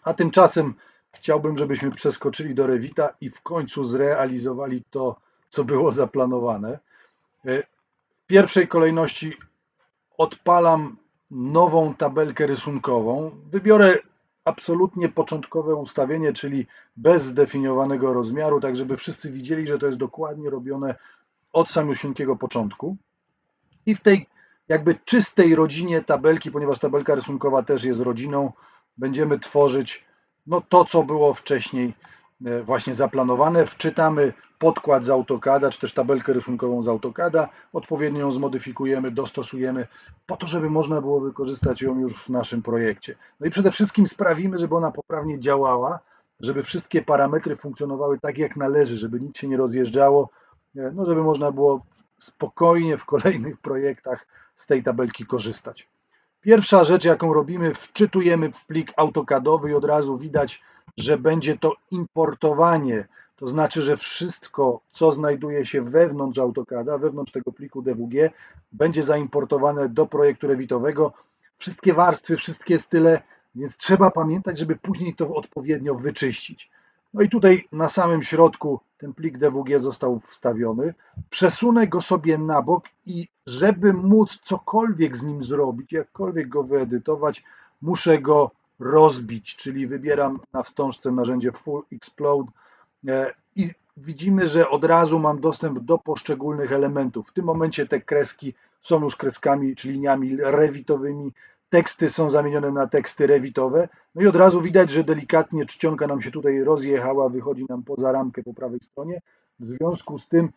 A tymczasem chciałbym, żebyśmy przeskoczyli do Revita i w końcu zrealizowali to, co było zaplanowane. W pierwszej kolejności odpalam nową tabelkę rysunkową. Wybiorę absolutnie początkowe ustawienie, czyli bez zdefiniowanego rozmiaru, tak żeby wszyscy widzieli, że to jest dokładnie robione od samiusieńkiego początku. I w tej jakby czystej rodzinie tabelki, ponieważ tabelka rysunkowa też jest rodziną, będziemy tworzyć to, co było wcześniej właśnie zaplanowane. Wczytamy podkład z AutoCADa, czy też tabelkę rysunkową z AutoCADa, odpowiednio ją zmodyfikujemy, dostosujemy, po to, żeby można było wykorzystać ją już w naszym projekcie. No i przede wszystkim sprawimy, żeby ona poprawnie działała, żeby wszystkie parametry funkcjonowały tak, jak należy, żeby nic się nie rozjeżdżało, żeby można było spokojnie w kolejnych projektach z tej tabelki korzystać. Pierwsza rzecz, jaką robimy, wczytujemy plik AutoCADowy i od razu widać, że będzie to importowanie. To znaczy, że wszystko, co znajduje się wewnątrz AutoCADa, wewnątrz tego pliku DWG, będzie zaimportowane do projektu revitowego. Wszystkie warstwy, wszystkie style, więc trzeba pamiętać, żeby później to odpowiednio wyczyścić. No i tutaj na samym środku ten plik DWG został wstawiony. Przesunę go sobie na bok i żeby móc cokolwiek z nim zrobić, jakkolwiek go wyedytować, muszę go rozbić, czyli wybieram na wstążce narzędzie Full Explode i widzimy, że od razu mam dostęp do poszczególnych elementów. W tym momencie te kreski są już kreskami czy liniami revitowymi, teksty są zamienione na teksty revitowe, no i od razu widać, że delikatnie czcionka nam się tutaj rozjechała, wychodzi nam poza ramkę po prawej stronie. W związku z tym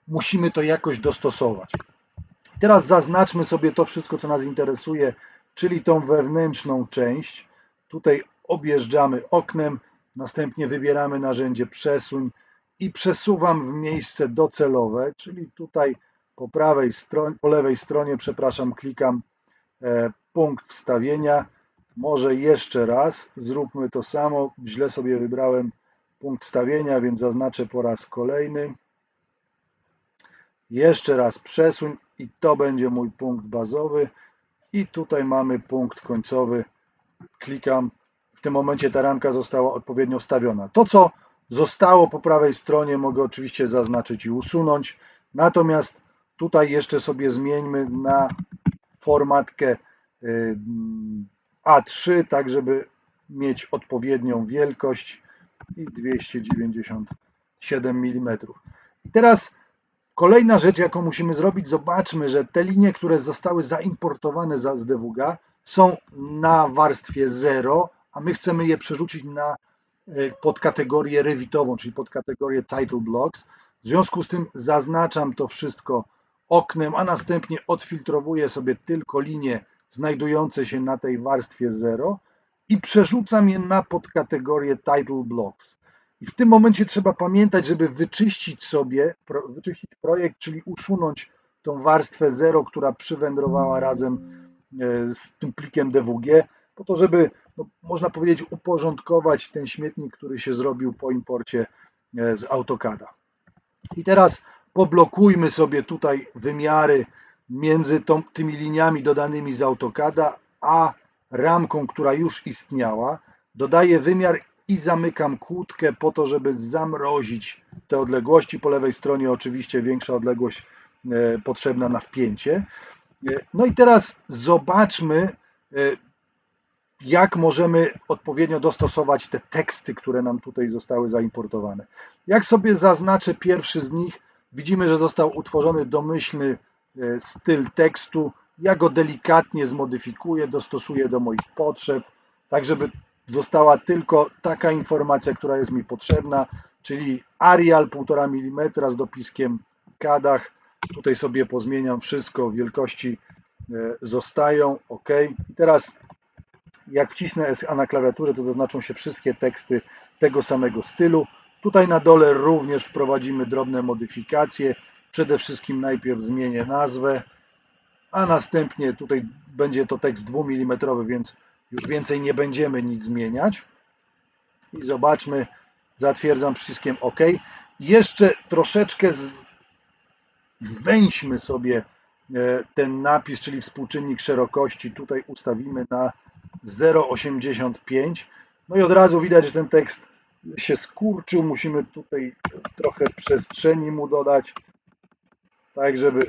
musimy to jakoś dostosować. Teraz zaznaczmy sobie to wszystko, co nas interesuje, czyli tą wewnętrzną część. Tutaj objeżdżamy oknem, następnie wybieramy narzędzie przesuń i przesuwam w miejsce docelowe, czyli tutaj po lewej stronie, klikam punkt wstawienia. Może jeszcze raz zróbmy to samo. Źle sobie wybrałem punkt wstawienia, więc zaznaczę po raz kolejny. Jeszcze raz przesuń i to będzie mój punkt bazowy. I tutaj mamy punkt końcowy. Klikam. W tym momencie ta ramka została odpowiednio wstawiona. To, co zostało po prawej stronie, mogę oczywiście zaznaczyć i usunąć. Natomiast tutaj jeszcze sobie zmieńmy na formatkę A3, tak żeby mieć odpowiednią wielkość i 297 mm. I teraz kolejna rzecz, jaką musimy zrobić, zobaczmy, że te linie, które zostały zaimportowane z DWG są na warstwie 0, a my chcemy je przerzucić na podkategorię revitową, czyli podkategorię Title Blocks. W związku z tym zaznaczam to wszystko oknem, a następnie odfiltrowuję sobie tylko linie znajdujące się na tej warstwie 0 i przerzucam je na podkategorię Title Blocks. I w tym momencie trzeba pamiętać, żeby wyczyścić projekt, czyli usunąć tą warstwę 0, która przywędrowała razem z tym plikiem DWG, po to, żeby, można powiedzieć, uporządkować ten śmietnik, który się zrobił po imporcie z AutoCADa. I teraz poblokujmy sobie tutaj wymiary między tymi liniami dodanymi z AutoCADa, a ramką, która już istniała. Dodaję wymiar i zamykam kłódkę po to, żeby zamrozić te odległości. Po lewej stronie oczywiście większa odległość potrzebna na wpięcie. No i teraz zobaczmy, jak możemy odpowiednio dostosować te teksty, które nam tutaj zostały zaimportowane. Jak sobie zaznaczę pierwszy z nich, widzimy, że został utworzony domyślny styl tekstu. Ja go delikatnie zmodyfikuję, dostosuję do moich potrzeb, tak żeby została tylko taka informacja, która jest mi potrzebna, czyli Arial 1,5 mm z dopiskiem Kadach. Tutaj sobie pozmieniam wszystko, wielkości zostają, OK. I teraz jak wcisnę SA na klawiaturze, to zaznaczą się wszystkie teksty tego samego stylu. Tutaj na dole również wprowadzimy drobne modyfikacje. Przede wszystkim najpierw zmienię nazwę, a następnie tutaj będzie to tekst 2 mm, więc już więcej nie będziemy nic zmieniać. I zobaczmy, zatwierdzam przyciskiem OK. Jeszcze troszeczkę zwęźmy sobie ten napis, czyli współczynnik szerokości tutaj ustawimy na 0,85. No i od razu widać, że ten tekst się skurczył. Musimy tutaj trochę przestrzeni mu dodać, tak żeby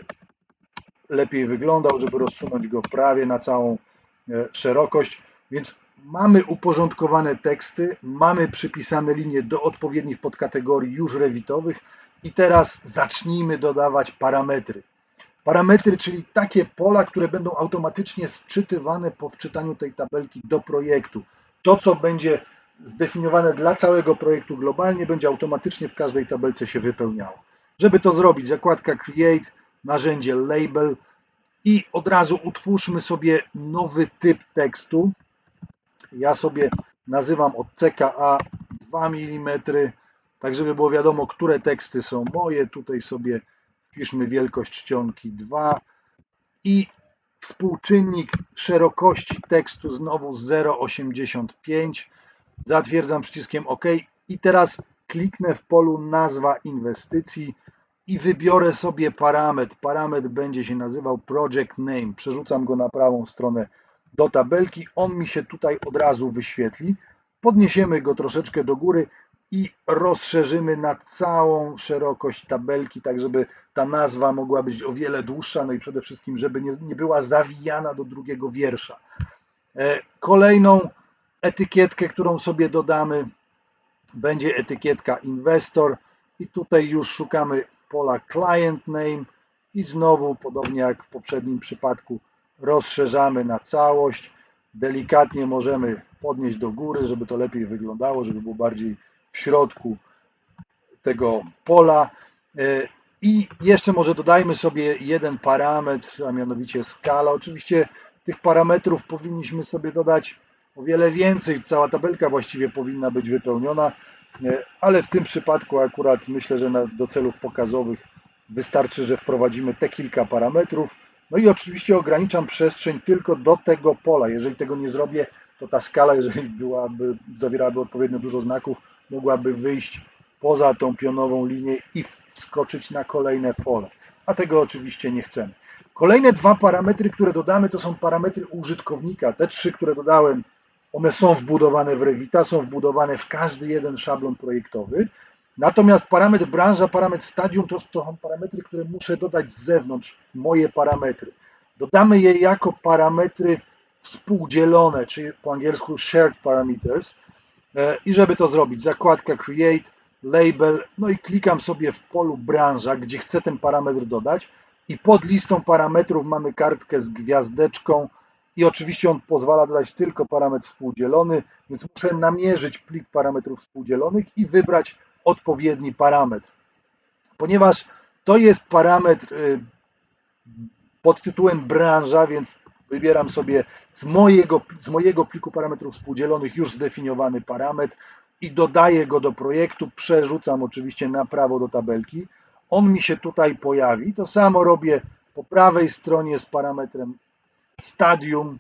lepiej wyglądał, żeby rozsunąć go prawie na całą szerokość. Więc mamy uporządkowane teksty, mamy przypisane linie do odpowiednich podkategorii już rewitowych i teraz zacznijmy dodawać parametry. Parametry, czyli takie pola, które będą automatycznie sczytywane po wczytaniu tej tabelki do projektu. To, co będzie zdefiniowane dla całego projektu globalnie, będzie automatycznie w każdej tabelce się wypełniało. Żeby to zrobić, zakładka Create, narzędzie Label i od razu utwórzmy sobie nowy typ tekstu. Ja sobie nazywam od CKA 2 mm, tak żeby było wiadomo, które teksty są moje. Tutaj sobie wpiszmy wielkość czcionki 2 i współczynnik szerokości tekstu znowu 0,85. Zatwierdzam przyciskiem OK i teraz kliknę w polu nazwa inwestycji i wybiorę sobie parametr. Parametr będzie się nazywał Project Name. Przerzucam go na prawą stronę do tabelki. On mi się tutaj od razu wyświetli. Podniesiemy go troszeczkę do góry i rozszerzymy na całą szerokość tabelki, tak żeby ta nazwa mogła być o wiele dłuższa, no i przede wszystkim, żeby nie była zawijana do drugiego wiersza. Kolejną etykietkę, którą sobie dodamy, będzie etykietka Investor i tutaj już szukamy pola Client Name i znowu, podobnie jak w poprzednim przypadku, rozszerzamy na całość. Delikatnie możemy podnieść do góry, żeby to lepiej wyglądało, żeby było bardziej w środku tego pola. I jeszcze może dodajmy sobie jeden parametr, a mianowicie skala. Oczywiście tych parametrów powinniśmy sobie dodać o wiele więcej. Cała tabelka właściwie powinna być wypełniona, ale w tym przypadku akurat myślę, że do celów pokazowych wystarczy, że wprowadzimy te kilka parametrów. No i oczywiście ograniczam przestrzeń tylko do tego pola. Jeżeli tego nie zrobię, to ta skala, jeżeli zawierałaby odpowiednio dużo znaków, mogłaby wyjść poza tą pionową linię i wskoczyć na kolejne pole. A tego oczywiście nie chcemy. Kolejne dwa parametry, które dodamy, to są parametry użytkownika. Te trzy, które dodałem, one są wbudowane w Revita, są wbudowane w każdy jeden szablon projektowy. Natomiast parametr branża, parametr stadium to są parametry, które muszę dodać z zewnątrz, moje parametry. Dodamy je jako parametry współdzielone, czyli po angielsku shared parameters. I żeby to zrobić, zakładka Create, Label, no i klikam sobie w polu branża, gdzie chcę ten parametr dodać i pod listą parametrów mamy kartkę z gwiazdeczką i oczywiście on pozwala dodać tylko parametr współdzielony, więc muszę namierzyć plik parametrów współdzielonych i wybrać odpowiedni parametr. Ponieważ to jest parametr pod tytułem branża, więc wybieram sobie z mojego pliku parametrów współdzielonych już zdefiniowany parametr i dodaję go do projektu, przerzucam oczywiście na prawo do tabelki. On mi się tutaj pojawi. To samo robię po prawej stronie z parametrem stadium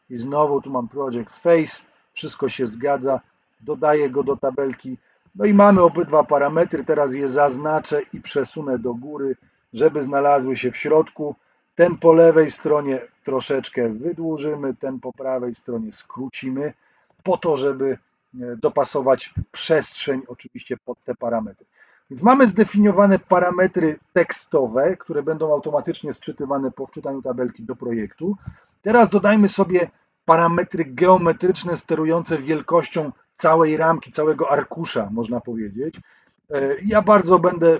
i znowu tu mam project face, wszystko się zgadza, dodaję go do tabelki. No i mamy obydwa parametry, teraz je zaznaczę i przesunę do góry, żeby znalazły się w środku. Ten po lewej stronie troszeczkę wydłużymy, ten po prawej stronie skrócimy, po to, żeby dopasować przestrzeń oczywiście pod te parametry. Więc mamy zdefiniowane parametry tekstowe, które będą automatycznie sczytywane po wczytaniu tabelki do projektu. Teraz dodajmy sobie parametry geometryczne sterujące wielkością całej ramki, całego arkusza, można powiedzieć. Ja bardzo będę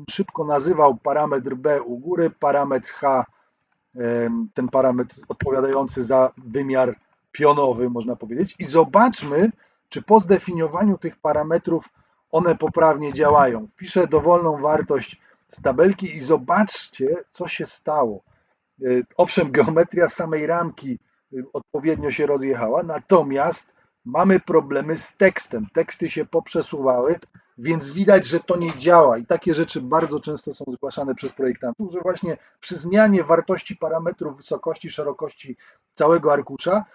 szybko nazywał parametr B u góry, parametr H, ten parametr odpowiadający za wymiar pionowy, można powiedzieć. I zobaczmy, czy po zdefiniowaniu tych parametrów one poprawnie działają. Wpiszę dowolną wartość z tabelki i zobaczcie, co się stało. Owszem, geometria samej ramki odpowiednio się rozjechała, natomiast mamy problemy z tekstem. Teksty się poprzesuwały, więc widać, że to nie działa i takie rzeczy bardzo często są zgłaszane przez projektantów, że właśnie przy zmianie wartości parametrów wysokości, szerokości całego arkusza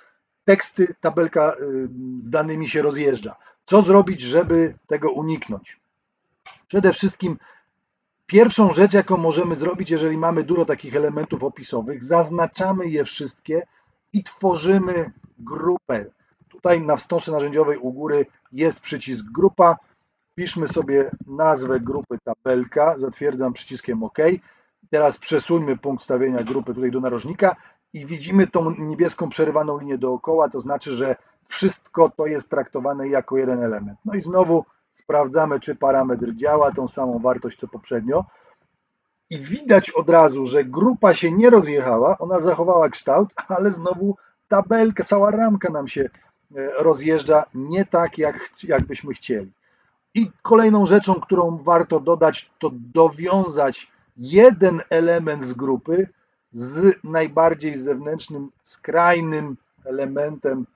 teksty, tabelka z danymi się rozjeżdża. Co zrobić, żeby tego uniknąć? Przede wszystkim Pierwszą rzecz, jaką możemy zrobić, jeżeli mamy dużo takich elementów opisowych, zaznaczamy je wszystkie i tworzymy grupę. Tutaj na wstążce narzędziowej u góry jest przycisk grupa. Piszmy sobie nazwę grupy tabelka, zatwierdzam przyciskiem OK. Teraz przesuńmy punkt stawienia grupy tutaj do narożnika i widzimy tą niebieską przerywaną linię dookoła, to znaczy, że wszystko to jest traktowane jako jeden element. No i znowu sprawdzamy, czy parametr działa, tą samą wartość co poprzednio. I widać od razu, że grupa się nie rozjechała, ona zachowała kształt, ale znowu tabelka, cała ramka nam się rozjeżdża nie tak, jak byśmy chcieli. I kolejną rzeczą, którą warto dodać, to dowiązać jeden element z grupy z najbardziej zewnętrznym, skrajnym elementem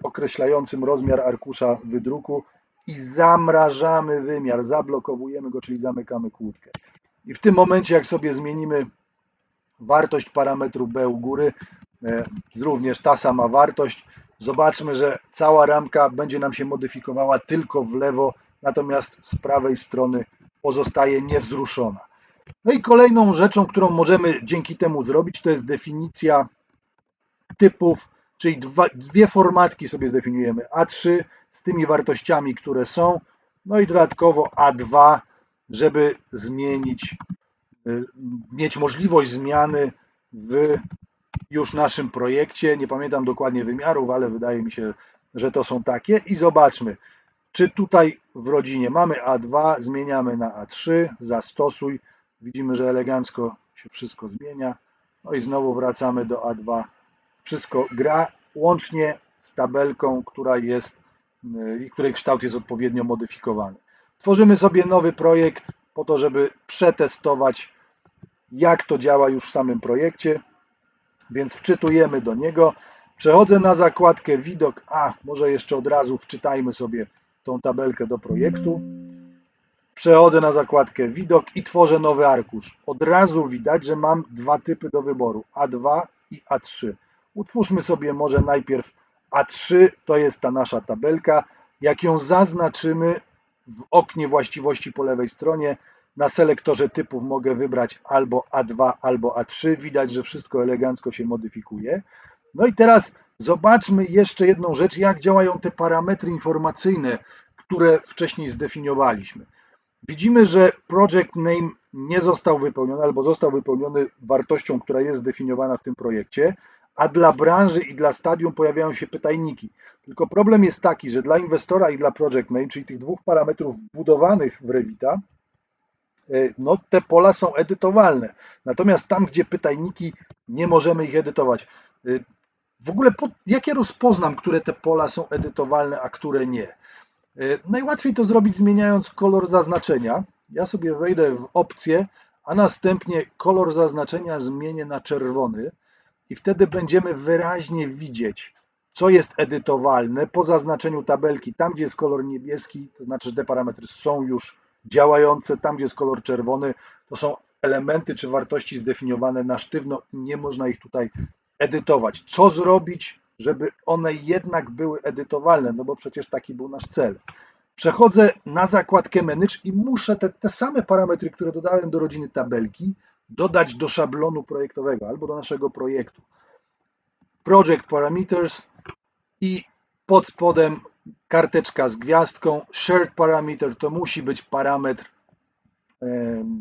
określającym rozmiar arkusza wydruku i zamrażamy wymiar, zablokowujemy go, czyli zamykamy kłódkę. I w tym momencie, jak sobie zmienimy wartość parametru B u góry, również ta sama wartość, zobaczmy, że cała ramka będzie nam się modyfikowała tylko w lewo, natomiast z prawej strony pozostaje niewzruszona. No i kolejną rzeczą, którą możemy dzięki temu zrobić, to jest definicja typów, czyli dwie formatki sobie zdefiniujemy. A3 z tymi wartościami, które są, no i dodatkowo A2, żeby mieć możliwość zmiany w już naszym projekcie. Nie pamiętam dokładnie wymiarów, ale wydaje mi się, że to są takie. I zobaczmy, czy tutaj w rodzinie mamy A2, zmieniamy na A3, zastosuj. Widzimy, że elegancko się wszystko zmienia. No i znowu wracamy do A2. Wszystko gra łącznie z tabelką, której kształt jest odpowiednio modyfikowany. Tworzymy sobie nowy projekt po to, żeby przetestować, jak to działa już w samym projekcie, więc wczytujemy do niego. Przechodzę na zakładkę widok, może jeszcze od razu wczytajmy sobie tą tabelkę do projektu. Przechodzę na zakładkę widok i tworzę nowy arkusz. Od razu widać, że mam dwa typy do wyboru, A2 i A3. Utwórzmy sobie może najpierw A3, to jest ta nasza tabelka. Jak ją zaznaczymy w oknie właściwości po lewej stronie, na selektorze typów mogę wybrać albo A2, albo A3. Widać, że wszystko elegancko się modyfikuje. No i teraz zobaczmy jeszcze jedną rzecz, jak działają te parametry informacyjne, które wcześniej zdefiniowaliśmy. Widzimy, że project name nie został wypełniony albo został wypełniony wartością, która jest zdefiniowana w tym projekcie, a dla branży i dla stadium pojawiają się pytajniki. Tylko problem jest taki, że dla inwestora i dla project name, czyli tych dwóch parametrów wbudowanych w Revita, no te pola są edytowalne. Natomiast tam, gdzie pytajniki, nie możemy ich edytować. W ogóle jak ja rozpoznam, które te pola są edytowalne, a które nie? Najłatwiej to zrobić zmieniając kolor zaznaczenia. Ja sobie wejdę w opcję, a następnie kolor zaznaczenia zmienię na czerwony i wtedy będziemy wyraźnie widzieć, co jest edytowalne po zaznaczeniu tabelki. Tam, gdzie jest kolor niebieski, to znaczy, że te parametry są już działające. Tam, gdzie jest kolor czerwony, to są elementy czy wartości zdefiniowane na sztywno i nie można ich tutaj edytować. Co zrobić, żeby one jednak były edytowalne? No bo przecież taki był nasz cel. Przechodzę na zakładkę Manage i muszę te same parametry, które dodałem do rodziny tabelki, dodać do szablonu projektowego albo do naszego projektu. Project Parameters i pod spodem karteczka z gwiazdką. Shared Parameter to musi być parametr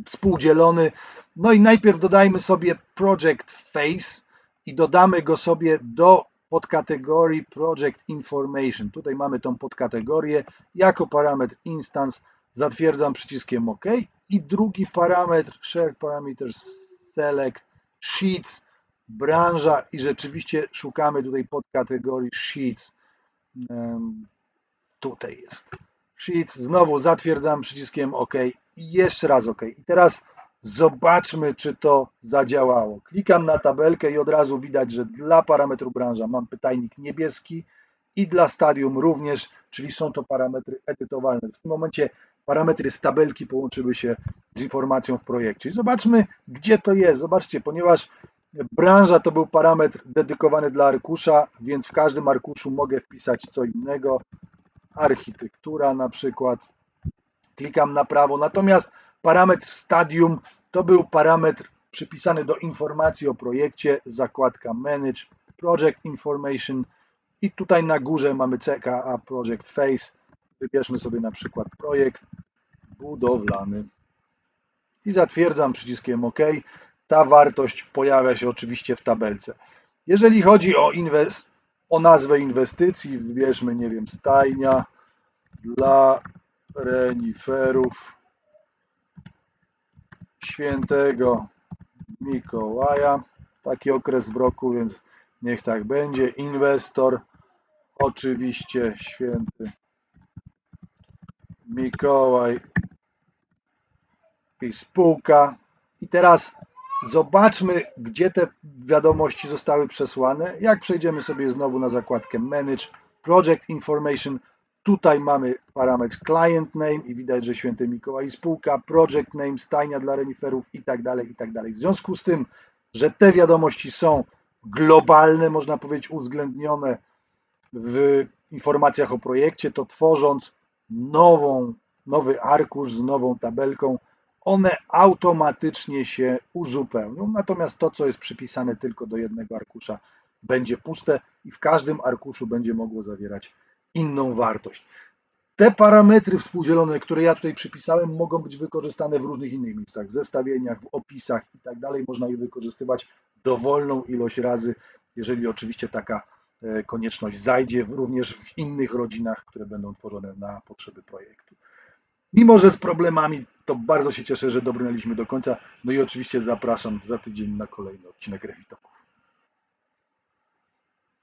współdzielony. No i najpierw dodajmy sobie Project Face i dodamy go sobie do podkategorii Project Information. Tutaj mamy tą podkategorię jako parametr Instance. Zatwierdzam przyciskiem OK. I drugi parametr Shared Parameters Select Sheets, branża i rzeczywiście szukamy tutaj podkategorii Sheets. Tutaj jest Sheets. Znowu zatwierdzam przyciskiem OK i jeszcze raz OK. I teraz zobaczmy, czy to zadziałało. Klikam na tabelkę i od razu widać, że dla parametru branża mam pytajnik niebieski i dla stadium również, czyli są to parametry edytowalne. W tym momencie parametry z tabelki połączyły się z informacją w projekcie. I zobaczmy, gdzie to jest. Zobaczcie, ponieważ branża to był parametr dedykowany dla arkusza, więc w każdym arkuszu mogę wpisać co innego. Architektura na przykład. Klikam na prawo. Natomiast Parametr stadium to był parametr przypisany do informacji o projekcie, zakładka Manage Project Information i tutaj na górze mamy CKA Project Phase. Wybierzmy sobie na przykład projekt budowlany i zatwierdzam przyciskiem OK. Ta wartość pojawia się oczywiście w tabelce. Jeżeli chodzi o nazwę inwestycji, wybierzmy, nie wiem, stajnia dla reniferów Świętego Mikołaja. Taki okres w roku, więc niech tak będzie. Inwestor, oczywiście Święty Mikołaj i spółka. I teraz zobaczmy, gdzie te wiadomości zostały przesłane. Jak przejdziemy sobie znowu na zakładkę Manage Project Information, tutaj mamy parametr Client Name i widać, że Święty Mikołaj i spółka, Project Name, stajnia dla reniferów i tak dalej, i tak dalej. W związku z tym, że te wiadomości są globalne, można powiedzieć uwzględnione w informacjach o projekcie, to tworząc nowy arkusz z nową tabelką, one automatycznie się uzupełnią, natomiast to, co jest przypisane tylko do jednego arkusza, będzie puste i w każdym arkuszu będzie mogło zawierać inną wartość. Te parametry współdzielone, które ja tutaj przypisałem, mogą być wykorzystane w różnych innych miejscach, w zestawieniach, w opisach i tak dalej. Można je wykorzystywać dowolną ilość razy, jeżeli oczywiście taka konieczność zajdzie również w innych rodzinach, które będą tworzone na potrzeby projektu. Mimo że z problemami, to bardzo się cieszę, że dobrnęliśmy do końca. No i oczywiście zapraszam za tydzień na kolejny odcinek Revitoku.